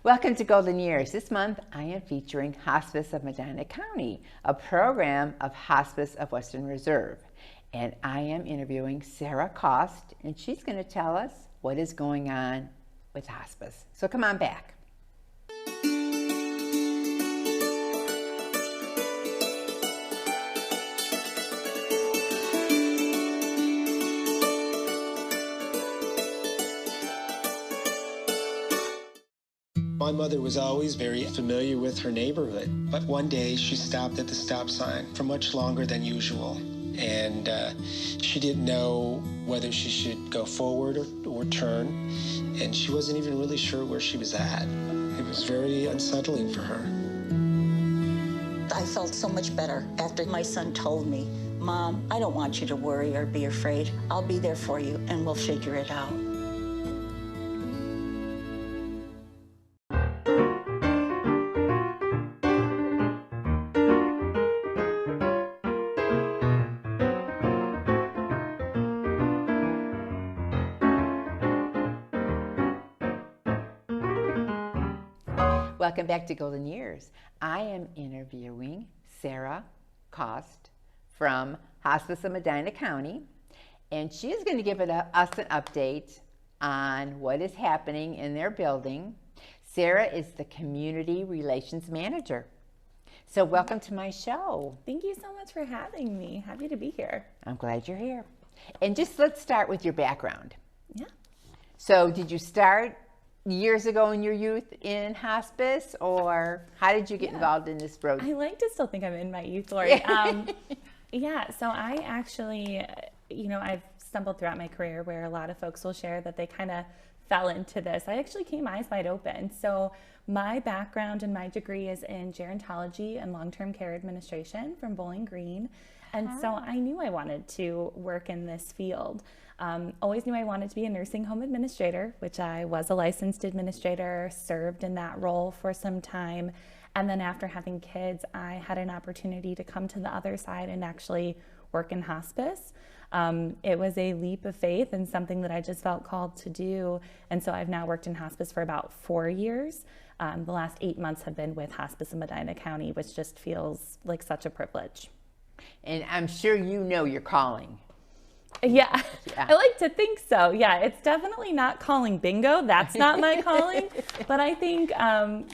Welcome to Golden Years. This month I am featuring Hospice of Medina County, a program of Hospice of Western Reserve. And I am interviewing Sarah Kost, and she's going to tell us what is going on with hospice. So come on back. My mother was always very familiar with her neighborhood, but one day she stopped at the stop sign for much longer than usual, and she didn't know whether she should go forward or turn, and she wasn't even really sure where she was at. It was very unsettling for her. I felt so much better after my son told me, "Mom, I don't want you to worry or be afraid. I'll be there for you, and we'll figure it out." Welcome back to Golden Years. I am interviewing Sarah Kost from Hospice of Medina County, and she is going to give us an update on what is happening in their building. Sarah is the Community Relations Manager. So welcome to my show. Thank you so much for having me. Happy to be here. I'm glad you're here. And just let's start with your background. Yeah. So did you start years ago in your youth in hospice, or how did you get involved in this road? I like to still think I'm in my youth, Lori. Yeah, so I actually, I've stumbled throughout my career where a lot of folks will share that they kind of fell into this. I actually came eyes wide open. So my background and my degree is in gerontology and long-term care administration from Bowling Green. And so I knew I wanted to work in this field. Always knew I wanted to be a nursing home administrator, which I was a licensed administrator, served in that role for some time. And then after having kids, I had an opportunity to come to the other side and actually work in hospice. It was a leap of faith and something that I just felt called to do. And so I've now worked in hospice for about 4 years. The last 8 months have been with Hospice of Medina County, which just feels like such a privilege. And I'm sure you know your calling. Yeah, I like to think so. Yeah, it's definitely not calling bingo. That's not my calling. But I think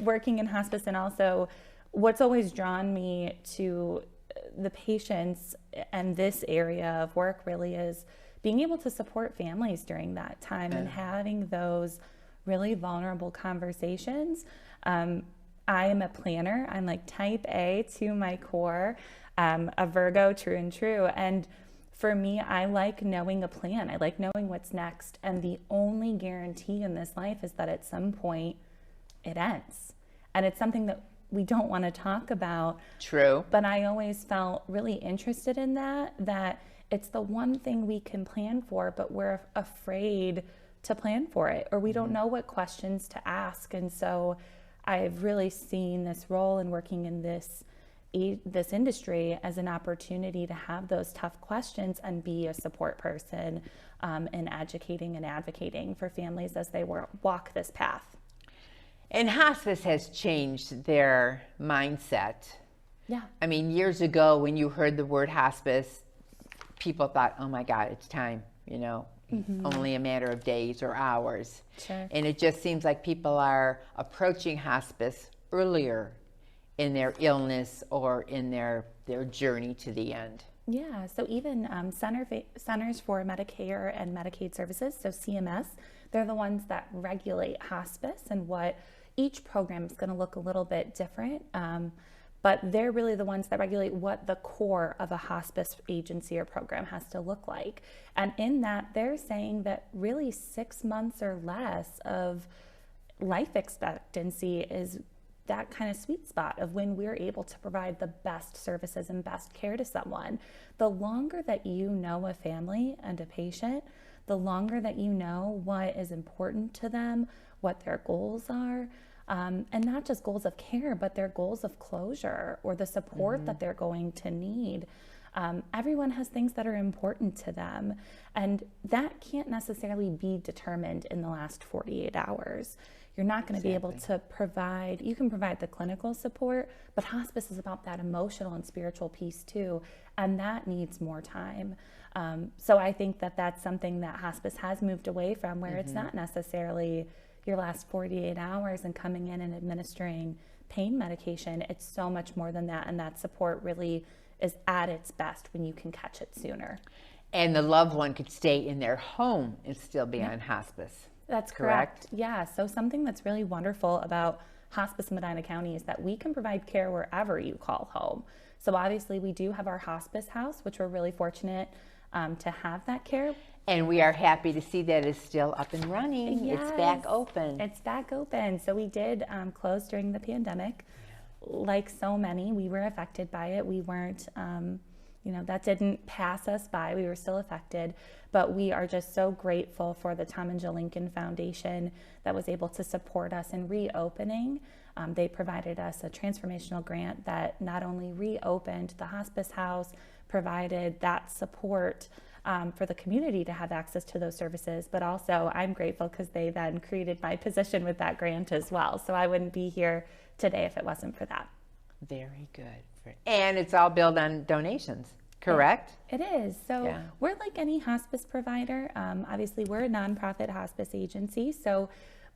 working in hospice, and also what's always drawn me to the patients and this area of work really is being able to support families during that time and having those really vulnerable conversations. I am a planner. I'm like type A to my core, a Virgo, true and true. And for me, I like knowing a plan. I like knowing what's next. And the only guarantee in this life is that at some point it ends. And it's something that we don't want to talk about. True. But I always felt really interested in that it's the one thing we can plan for, but we're afraid to plan for it, or we don't know what questions to ask. And so I've really seen this role in working in this industry as an opportunity to have those tough questions and be a support person in educating and advocating for families as they walk this path. And hospice has changed their mindset. Yeah. I mean, years ago when you heard the word hospice, people thought, oh my God, it's time, only a matter of days or hours. Sure. And it just seems like people are approaching hospice earlier in their illness or in their journey to the end. Yeah, so even Centers for Medicare and Medicaid Services, so CMS, they're the ones that regulate hospice, and what each program is going to look a little bit different, but they're really the ones that regulate what the core of a hospice agency or program has to look like. And in that, they're saying that really 6 months or less of life expectancy is that kind of sweet spot of when we're able to provide the best services and best care to someone. The longer that you know a family and a patient, the longer that you know what is important to them, what their goals are, and not just goals of care, but their goals of closure or the support that they're going to need. Everyone has things that are important to them, and that can't necessarily be determined in the last 48 hours. You're not going to be able to provide, you can provide the clinical support, but hospice is about that emotional and spiritual piece too, and that needs more time. So I think that that's something that hospice has moved away from, where it's not necessarily your last 48 hours and coming in and administering pain medication. It's so much more than that, and that support really is at its best when you can catch it sooner. And the loved one could stay in their home and still be on hospice. That's correct. Yeah, so something that's really wonderful about Hospice in Medina County is that we can provide care wherever you call home. So obviously we do have our hospice house, which we're really fortunate to have that care. And we are happy to see that it's still up and running. Yes. It's back open. It's back open. So we did close during the pandemic. Like so many, we were affected by it. We weren't, that didn't pass us by. We were still affected. But we are just so grateful for the Tom and Jill Lincoln Foundation that was able to support us in reopening. They provided us a transformational grant that not only reopened the hospice house, provided that support for the community to have access to those services, but also I'm grateful because they then created my position with that grant as well. So I wouldn't be here today if it wasn't for that. Very good. And it's all built on donations, correct? It is. So we're like any hospice provider. Obviously, we're a nonprofit hospice agency.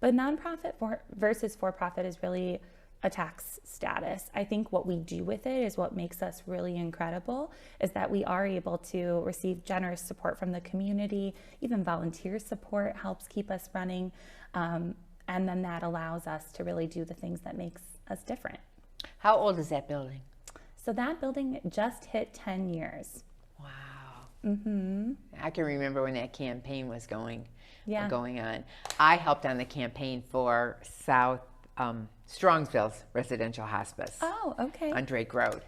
But nonprofit versus for-profit is really a tax status. I think what we do with it is what makes us really incredible, is that we are able to receive generous support from the community. Even volunteer support helps keep us running. And then that allows us to really do the things that makes us different. How old is that building? So that building just hit 10 years. Wow. Mm-hmm. I can remember when that campaign was going on. I helped on the campaign for South Strongsville's residential hospice. Oh, okay. On Drake Road.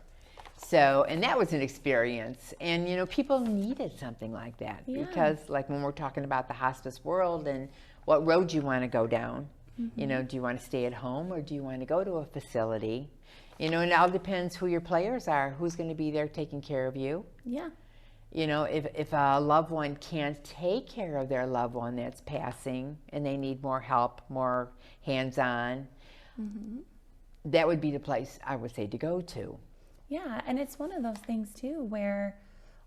So, and that was an experience. And, people needed something like that because, like, when we're talking about the hospice world and what road you want to go down, do you want to stay at home or do you want to go to a facility? And it all depends who your players are, who's going to be there taking care of you. Yeah. If a loved one can't take care of their loved one that's passing and they need more help, more hands-on, that would be the place I would say to go to. Yeah, and it's one of those things too where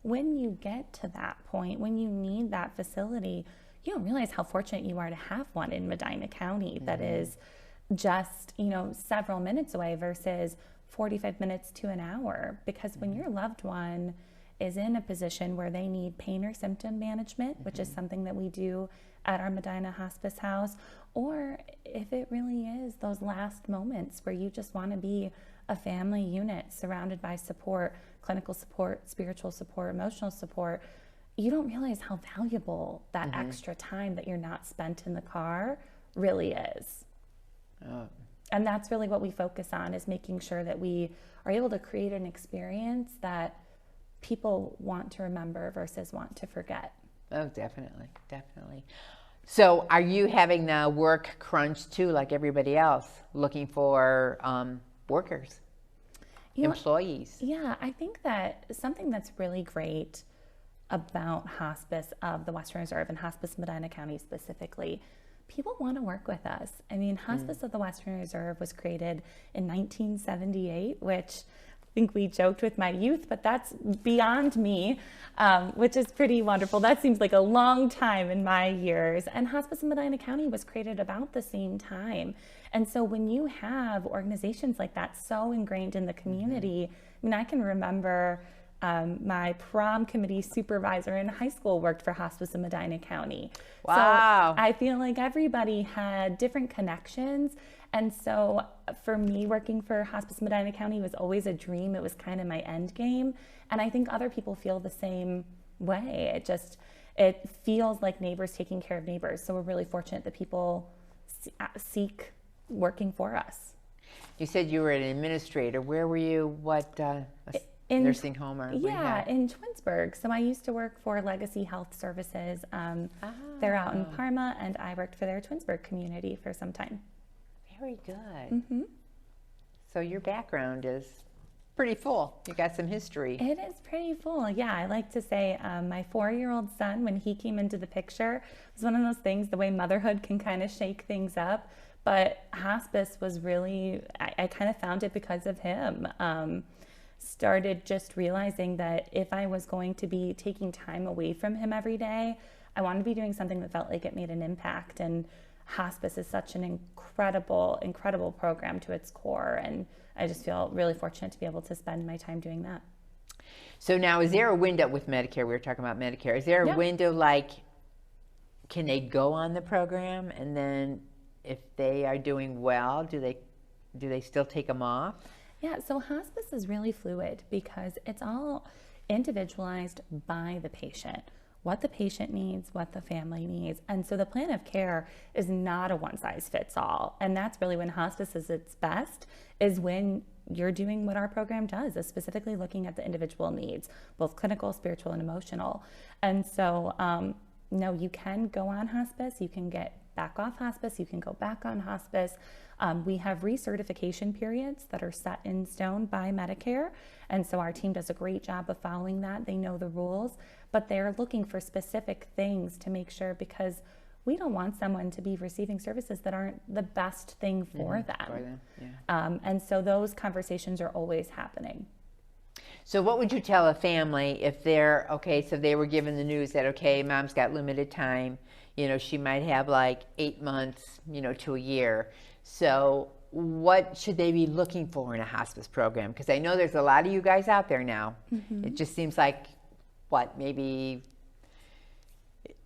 when you get to that point, when you need that facility, you don't realize how fortunate you are to have one in Medina County that is just, several minutes away versus 45 minutes to an hour. Because when your loved one is in a position where they need pain or symptom management, which is something that we do at our Medina Hospice House, or if it really is those last moments where you just want to be a family unit surrounded by support, clinical support, spiritual support, emotional support, you don't realize how valuable that extra time that you're not spent in the car really is. And that's really what we focus on, is making sure that we are able to create an experience that people want to remember versus want to forget. Oh, definitely, definitely. So are you having the work crunch too, like everybody else, looking for workers, employees? Yeah, I think that something that's really great about Hospice of the Western Reserve and Hospice Medina County specifically, people want to work with us. I mean, Hospice of the Western Reserve was created in 1978, which I think we joked with my youth, but that's beyond me, which is pretty wonderful. That seems like a long time in my years. And Hospice in Medina County was created about the same time. And so when you have organizations like that so ingrained in the community, I mean, I can remember my prom committee supervisor in high school worked for Hospice in Medina County. Wow. So I feel like everybody had different connections. And so for me, working for Hospice Medina County was always a dream. It was kind of my end game. And I think other people feel the same way. It feels like neighbors taking care of neighbors. So we're really fortunate that people seek working for us. You said you were an administrator. Where were you? What nursing home or rehab? Yeah, in Twinsburg. So I used to work for Legacy Health Services. They're out in Parma, and I worked for their Twinsburg community for some time. Very good. So your background is pretty full. You got some history. It is pretty full. Yeah, I like to say my 4-year-old son, when he came into the picture, was one of those things, the way motherhood can kind of shake things up. But hospice was really, I kind of found it because of him. Started just realizing that if I was going to be taking time away from him every day, I wanted to be doing something that felt like it made an impact. And hospice is such an incredible program to its core. And I just feel really fortunate to be able to spend my time doing that. So now, is there a window with Medicare? We were talking about Medicare. Is there a window, like, can they go on the program, and then if they are doing well, do they still take them off? Yeah, so hospice is really fluid because it's all individualized by the patient, what the patient needs, what the family needs. And so the plan of care is not a one size fits all. And that's really when hospice is its best, is when you're doing what our program does, is specifically looking at the individual needs, both clinical, spiritual, and emotional. And so, no, you can go on hospice, you can get back off hospice, you can go back on hospice. We have recertification periods that are set in stone by Medicare. And so our team does a great job of following that. They know the rules, but they're looking for specific things to make sure, because we don't want someone to be receiving services that aren't the best thing for them. Yeah. And so those conversations are always happening. So what would you tell a family if they're, okay, so they were given the news that, okay, mom's got limited time, you know, she might have like 8 months, you know, to a year. So what should they be looking for in a hospice program? Because I know there's a lot of you guys out there now. Mm-hmm. It just seems like, maybe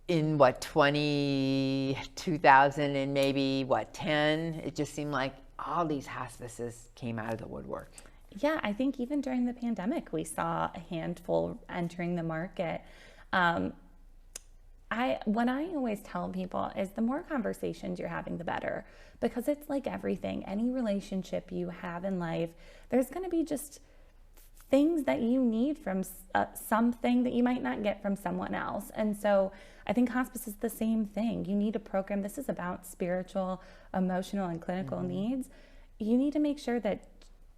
in 2000 and maybe 10, it just seemed like all these hospices came out of the woodwork. Yeah, I think even during the pandemic, we saw a handful entering the market. What I always tell people is the more conversations you're having, the better, because it's like everything. Any relationship you have in life, there's going to be just things that you need from something that you might not get from someone else. And so I think hospice is the same thing. You need a program. This is about spiritual, emotional, and clinical needs. You need to make sure that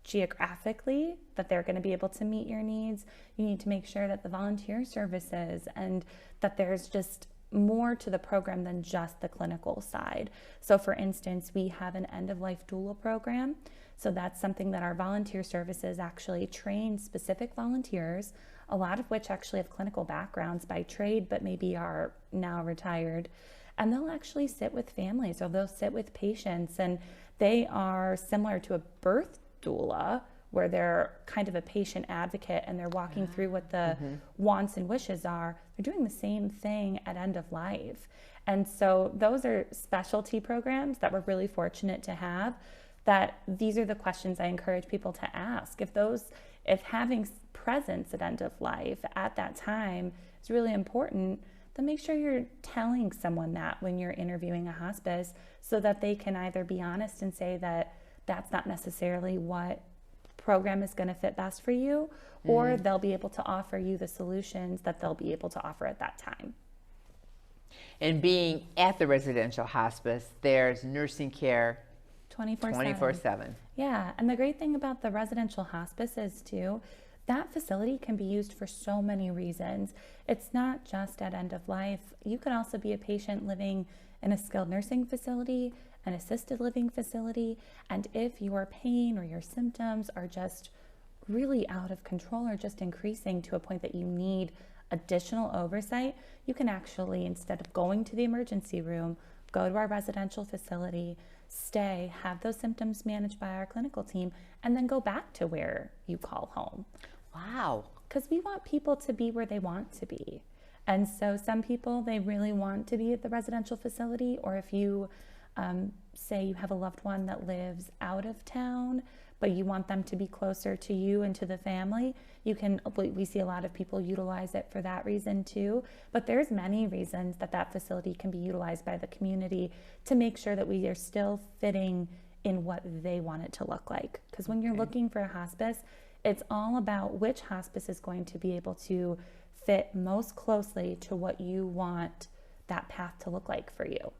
geographically that they're going to be able to meet your needs. You need to make sure that the volunteer services, and that there's just more to the program than just the clinical side. So for instance, we have an end-of-life doula program. So that's something that our volunteer services actually train specific volunteers, a lot of which actually have clinical backgrounds by trade, but maybe are now retired. And they'll actually sit with families, or they'll sit with patients, and they are similar to a birth doula, where they're kind of a patient advocate and they're walking through what the wants and wishes are. They're doing the same thing at end of life. And so those are specialty programs that we're really fortunate to have, that these are the questions I encourage people to ask. If having presence at end of life at that time is really important, then make sure you're telling someone that when you're interviewing a hospice, so that they can either be honest and say that that's not necessarily what program is going to fit best for you, or they'll be able to offer you the solutions that they'll be able to offer at that time. And being at the residential hospice, there's nursing care 24/7. Yeah, and the great thing about the residential hospice is too, that facility can be used for so many reasons. It's not just at end of life. You could also be a patient living in a skilled nursing facility, an assisted living facility, and if your pain or your symptoms are just really out of control or just increasing to a point that you need additional oversight, you can actually, instead of going to the emergency room, go to our residential facility, stay, have those symptoms managed by our clinical team, and then go back to where you call home. Wow. Because we want people to be where they want to be. And so some people, they really want to be at the residential facility, or if you say you have a loved one that lives out of town, but you want them to be closer to you and to the family, we see a lot of people utilize it for that reason too. But there's many reasons that facility can be utilized by the community to make sure that we are still fitting in what they want it to look like. Because when you're looking for a hospice, it's all about which hospice is going to be able to fit most closely to what you want that path to look like for you.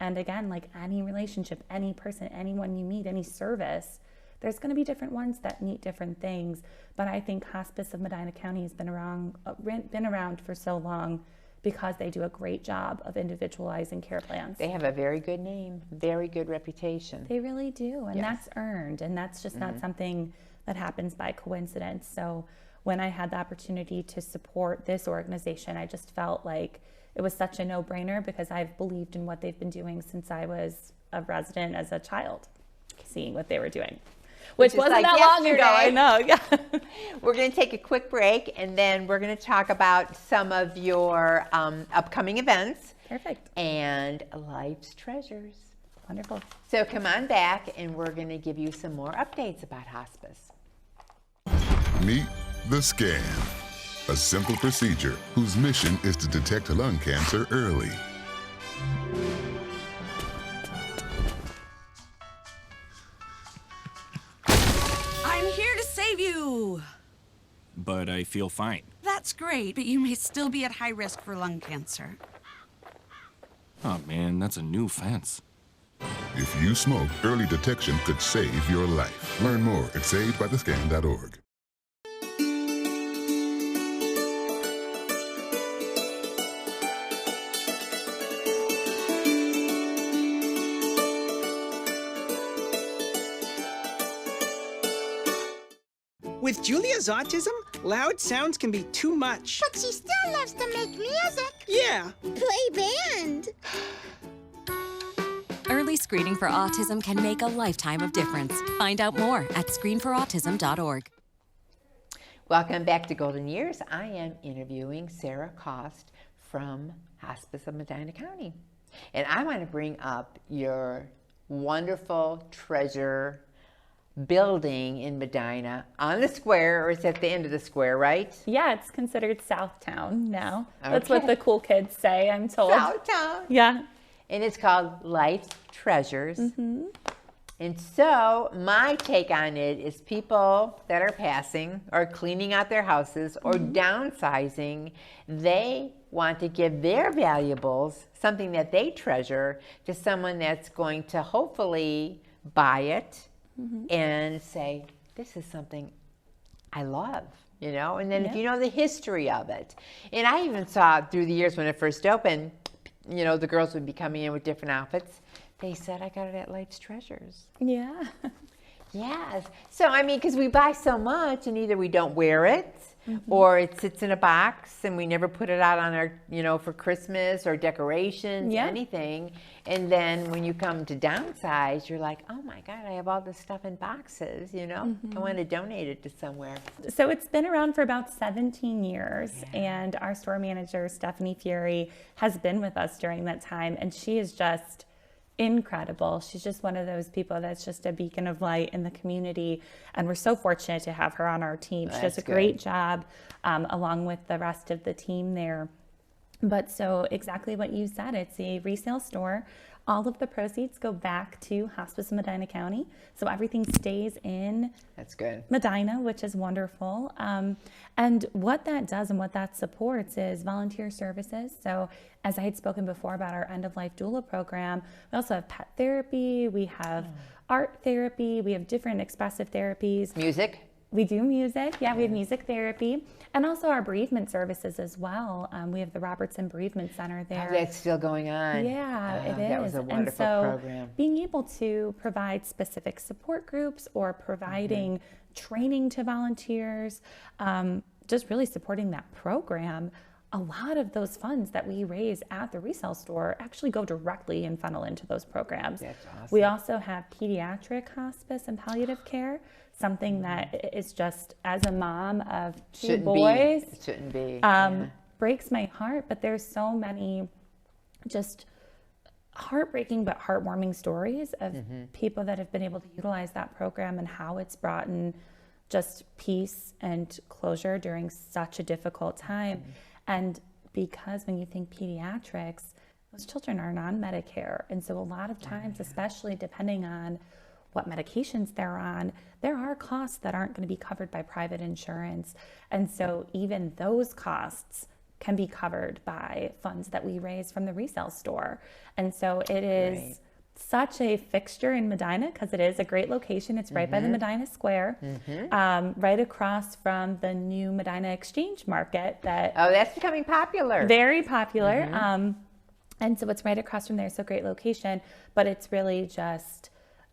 And again, like any relationship, any person, anyone you meet, any service, There's going to be different ones that need different things, but I think Hospice of Medina County has been around for so long because they do a great job of individualizing care plans. They have a very good name, very good reputation. They really do, and Yes. that's earned, and that's just not something that happens by coincidence. So when I had the opportunity to support this organization, I just felt like it was such a no-brainer because I've believed in what they've been doing since I was a resident as a child, seeing what they were doing, which is wasn't like that long ago. I yesterday. know. Yeah. We're going to take a quick break, and then we're going to talk about some of your upcoming events Perfect. and life's treasures. Wonderful. So come on back, and we're going to give you some more updates about hospice. Meet the scan, a simple procedure whose mission is to detect lung cancer early. I'm here to save you. But I feel fine. That's great, but you may still be at high risk for lung cancer. Oh man, that's a new fence. If you smoke, early detection could save your life. Learn more at savedbythescan.org. With Julia's autism, loud sounds can be too much. But she still loves to make music. Yeah. Play band. Early screening for autism can make a lifetime of difference. Find out more at screenforautism.org. Welcome back to Golden Years. I am interviewing Sarah Kost from Hospice of Medina County. And I want to bring up your wonderful treasure building in Medina on the square, or it's at the end of the square, right? Yeah, it's considered Southtown now. That's what Okay. the cool kids say, I'm told. Southtown. Yeah. And it's called Life's Treasures. And so my take on it is people that are passing or cleaning out their houses or downsizing, they want to give their valuables, something that they treasure, to someone that's going to hopefully buy it and say, this is something I love, you know? And then if you know the history of it. And I even saw through the years when it first opened, you know, the girls would be coming in with different outfits. They said, I got it at Life's Treasures. Yeah. Yes. So, I mean, because we buy so much and either we don't wear it or it sits in a box and we never put it out on our, you know, for Christmas or decorations, Yeah. anything. And then when you come to downsize, you're like, oh my God, I have all this stuff in boxes, you know? I want to donate it to somewhere. So it's been around for about 17 years, and our store manager, Stephanie Fury, has been with us during that time, and she is just incredible. She's just one of those people that's just a beacon of light in the community, and we're so fortunate to have her on our team. She does a great job along with the rest of the team there. But so exactly what you said, it's a resale store. All of the proceeds go back to Hospice of Medina County, so everything stays in That's good. Medina, which is wonderful. And what that does and what that supports is volunteer services. So as I had spoken before about our end-of-life doula program, we also have pet therapy, we have art therapy, we have different expressive therapies. Music? We do music, yeah, we have music therapy, and also our bereavement services as well. We have the Robertson Bereavement Center there. Oh, that's still going on. Yeah, it is. That was a wonderful and so program. being able to provide specific support groups or providing training to volunteers, just really supporting that program, a lot of those funds that we raise at the resale store actually go directly and funnel into those programs. That's awesome. We also have pediatric hospice and palliative care, something that is just, as a mom of two boys, It shouldn't be. breaks my heart, but there's so many just heartbreaking but heartwarming stories of people that have been able to utilize that program and how it's brought in just peace and closure during such a difficult time. And because when you think pediatrics, those children are non-Medicare. And so a lot of times, especially depending on what medications they're on, there are costs that aren't going to be covered by private insurance. And so even those costs can be covered by funds that we raise from the resale store. And so it is such a fixture in Medina because it is a great location. It's right by the Medina Square, right across from the new Medina Exchange Market. Oh, that's becoming popular. Very popular. And so it's right across from there. So great location, but it's really just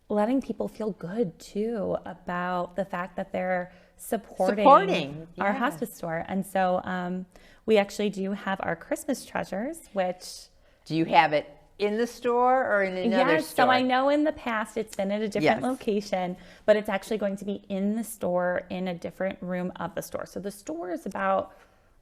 letting people feel good too about the fact that they're supporting our hospice store. And so we actually do have our Christmas treasures, which... Do you have it in the store or in another yes, store? So I know in the past it's been at a different location, but it's actually going to be in the store in a different room of the store. So the store is about,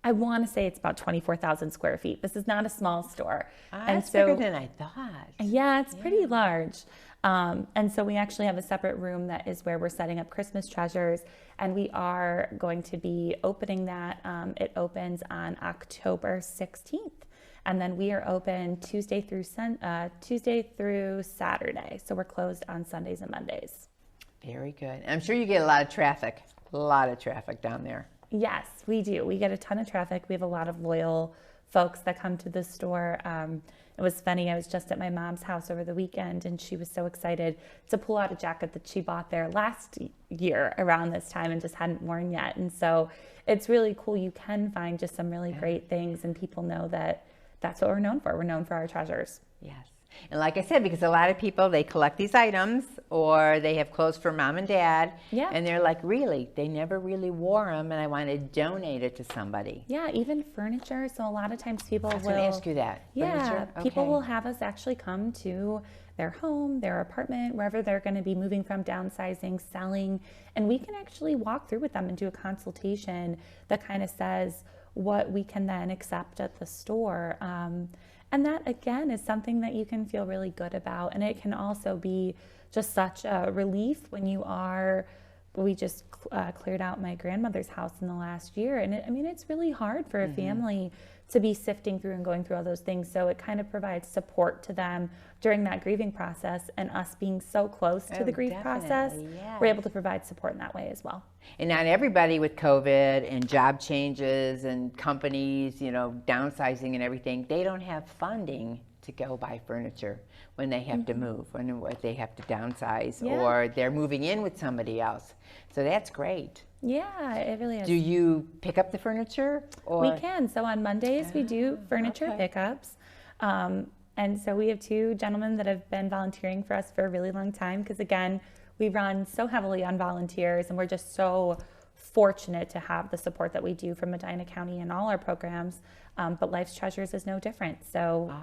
I want to say it's about 24,000 square feet. This is not a small store. That's bigger than I thought. Yeah, it's pretty large. And so we actually have a separate room that is where we're setting up Christmas treasures, and we are going to be opening that. It opens on October 16th. And then we are open Tuesday through Saturday. So we're closed on Sundays and Mondays. Very good. I'm sure you get a lot of traffic down there. Yes, we do. We get a ton of traffic. We have a lot of loyal folks that come to the store. It was funny. I was just at my mom's house over the weekend, and she was so excited to pull out a jacket that she bought there last year around this time and just hadn't worn yet. And so it's really cool. You can find just some really great things, and people know that that's what we're known for. We're known for our treasures. Yes. And like I said, because a lot of people, they collect these items or they have clothes for mom and dad. Yeah. And they're like, really, they never really wore them and I want to donate it to somebody. Yeah, even furniture. So a lot of times people will... I was going to ask you that. Yeah, Furniture? people will have us actually come to their home, their apartment, wherever they're going to be moving from, downsizing, selling. And we can actually walk through with them and do a consultation that kind of says what we can then accept at the store. And that, again, is something that you can feel really good about. And it can also be just such a relief when you are, we just cleared out my grandmother's house in the last year. And it's really hard for a family to be sifting through and going through all those things. So it kind of provides support to them during that grieving process, and us being so close to the grief process, we're able to provide support in that way as well. And not everybody with COVID and job changes and companies, downsizing and everything, they don't have funding to go buy furniture when they have to move, when they have to downsize, or they're moving in with somebody else. So that's great. Yeah, it really is. Do you pick up the furniture? Or? We can. So on Mondays, we do furniture pickups. And so we have two gentlemen that have been volunteering for us for a really long time because, again, we run so heavily on volunteers, and we're just so fortunate to have the support that we do from Medina County in all our programs. But Life's Treasures is no different. So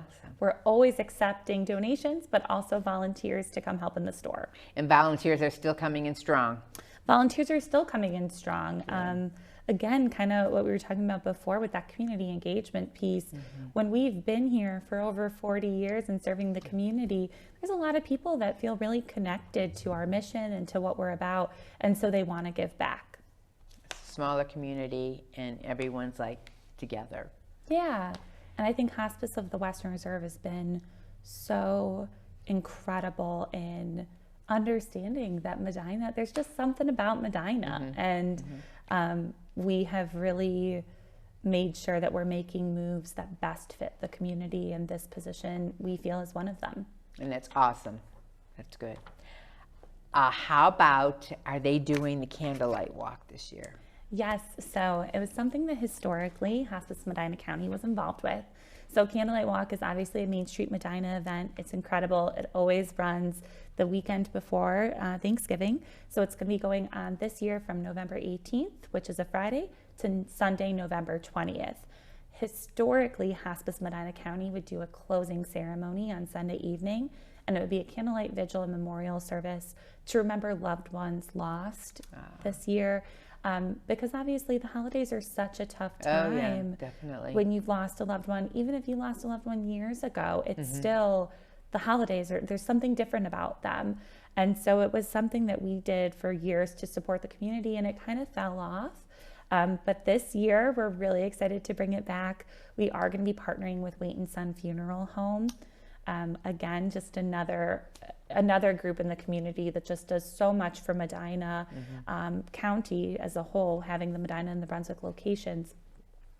we're always accepting donations, but also volunteers to come help in the store. And volunteers are still coming in strong. Volunteers are still coming in strong. Again, kind of what we were talking about before with that community engagement piece. When we've been here for over 40 years and serving the community, there's a lot of people that feel really connected to our mission and to what we're about, and so they want to give back. Smaller community, and everyone's like together. Yeah, and I think Hospice of the Western Reserve has been so incredible in understanding that Medina, there's just something about Medina, and we have really made sure that we're making moves that best fit the community, and this position we feel is one of them. And that's awesome. That's good. How about, are they doing the candlelight walk this year? Yes, so it was something that historically Hospice Medina County was involved with. So Candlelight Walk is obviously a Main Street Medina event. It's incredible. It always runs the weekend before Thanksgiving. So it's going to be going on this year from November 18th, which is a Friday, to Sunday, November 20th. Historically, Hospice Medina County would do a closing ceremony on Sunday evening, and it would be a candlelight vigil and memorial service to remember loved ones lost this year. Because obviously the holidays are such a tough time. Oh, yeah, definitely. When you've lost a loved one, even if you lost a loved one years ago, it's still, the holidays, there's something different about them. And so it was something that we did for years to support the community, and it kind of fell off. But this year, we're really excited to bring it back. We are going to be partnering with Wait and Son Funeral Home. Again, just another group in the community that just does so much for Medina County as a whole, having the Medina and the Brunswick locations.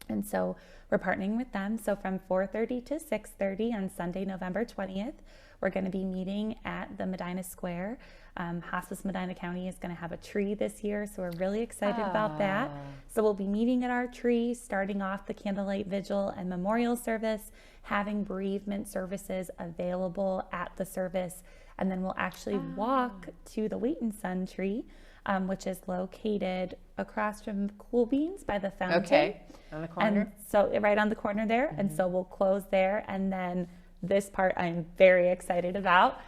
And so we're partnering with them. So from 4:30 to 6:30 on Sunday, November 20th, We're going to be meeting at the Medina Square. Hospice Medina County is going to have a tree this year, so we're really excited about that. So we'll be meeting at our tree, starting off the candlelight vigil and memorial service, having bereavement services available at the service, and then we'll actually walk to the Wait and Sun tree, which is located across from Cool Beans by the fountain. Okay, on the corner. And so right on the corner there, and so we'll close there, and then this part I'm very excited about.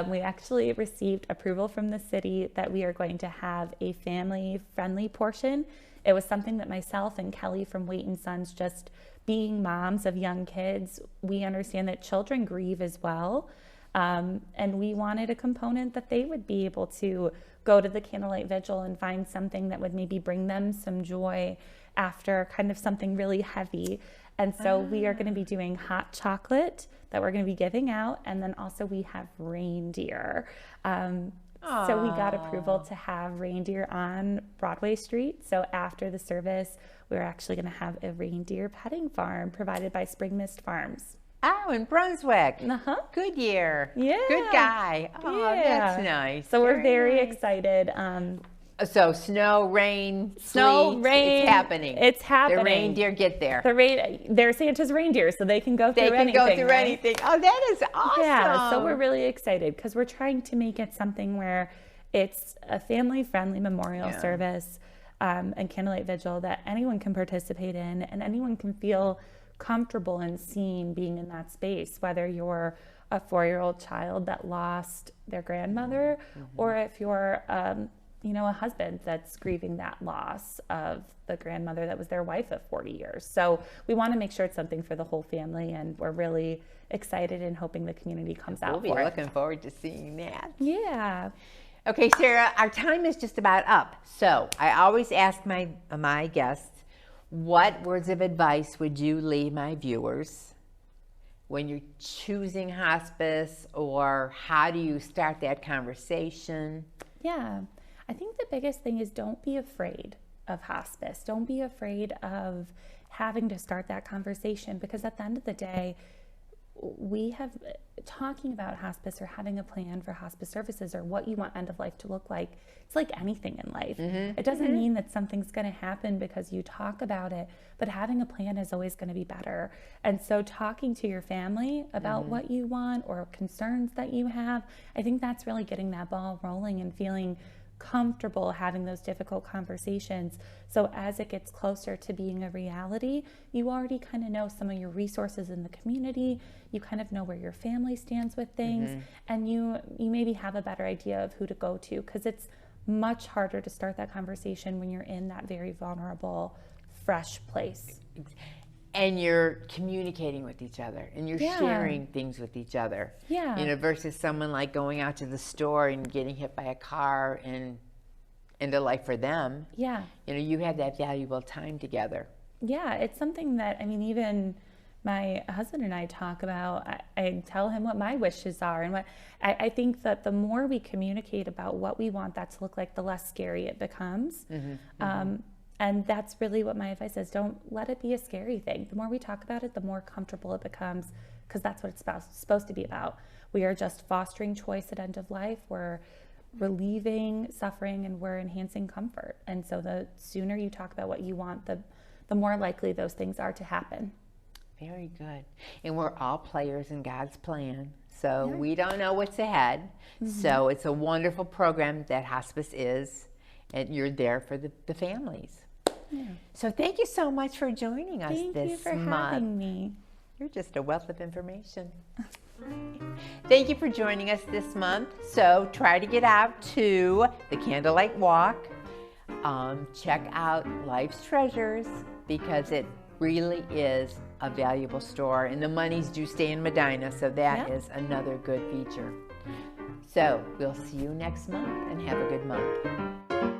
We actually received approval from the city that we are going to have a family-friendly portion. It was something that myself and Kelly from Wait and Sons, just being moms of young kids, we understand that children grieve as well. And we wanted a component that they would be able to go to the candlelight vigil and find something that would maybe bring them some joy after kind of something really heavy. And so we are going to be doing hot chocolate that we're going to be giving out. And then also we have reindeer. So we got approval to have reindeer on Broadway Street. So after the service, we're actually going to have a reindeer petting farm provided by Spring Mist Farms. Oh, in Brunswick. Good year. Yeah. Good guy. Oh, that's nice. So we're very nice. excited. So snow, rain, Snow, sleet, rain. it's happening. It's happening. The reindeer get there. They're Santa's reindeer, so they can go through anything. They can go through right? anything. Oh, that is awesome. Yeah, so we're really excited because we're trying to make it something where it's a family-friendly memorial service and candlelight vigil that anyone can participate in and anyone can feel comfortable and seen being in that space, whether you're a 4-year-old child that lost their grandmother or if you're a husband that's grieving that loss of the grandmother that was their wife of 40 years. So we want to make sure it's something for the whole family, and we're really excited and hoping the community comes out for it. We'll be looking forward to seeing that. Yeah. Okay, Sarah, our time is just about up. So I always ask my guests, what words of advice would you leave my viewers when you're choosing hospice, or how do you start that conversation? Yeah. I think the biggest thing is don't be afraid of hospice. Don't be afraid of having to start that conversation, because at the end of the day, we have talking about hospice or having a plan for hospice services or what you want end of life to look like. It's like anything in life. It doesn't mean that something's going to happen because you talk about it, but having a plan is always going to be better. And so talking to your family about what you want or concerns that you have, I think that's really getting that ball rolling and feeling comfortable having those difficult conversations. So as it gets closer to being a reality, you already kind of know some of your resources in the community, you kind of know where your family stands with things, and you maybe have a better idea of who to go to, because it's much harder to start that conversation when you're in that very vulnerable, fresh place. And you're communicating with each other, and you're sharing things with each other. Yeah. Versus someone like going out to the store and getting hit by a car and end of life for them. Yeah. You had that valuable time together. Yeah, it's something that, even my husband and I talk about. I tell him what my wishes are, and what I think that the more we communicate about what we want that to look like, the less scary it becomes. And that's really what my advice is. Don't let it be a scary thing. The more we talk about it, the more comfortable it becomes, because that's what it's supposed to be about. We are just fostering choice at end of life. We're relieving suffering, and we're enhancing comfort. And so the sooner you talk about what you want, the more likely those things are to happen. Very good. And we're all players in God's plan. So we don't know what's ahead. So it's a wonderful program that hospice is, and you're there for the families. So thank you so much for joining us this month. Thank you for having me. You're just a wealth of information. Thank you for joining us this month. So try to get out to the Candlelight Walk. Check out Life's Treasures, because it really is a valuable store, and the monies do stay in Medina, so that is another good feature. So we'll see you next month, and have a good month.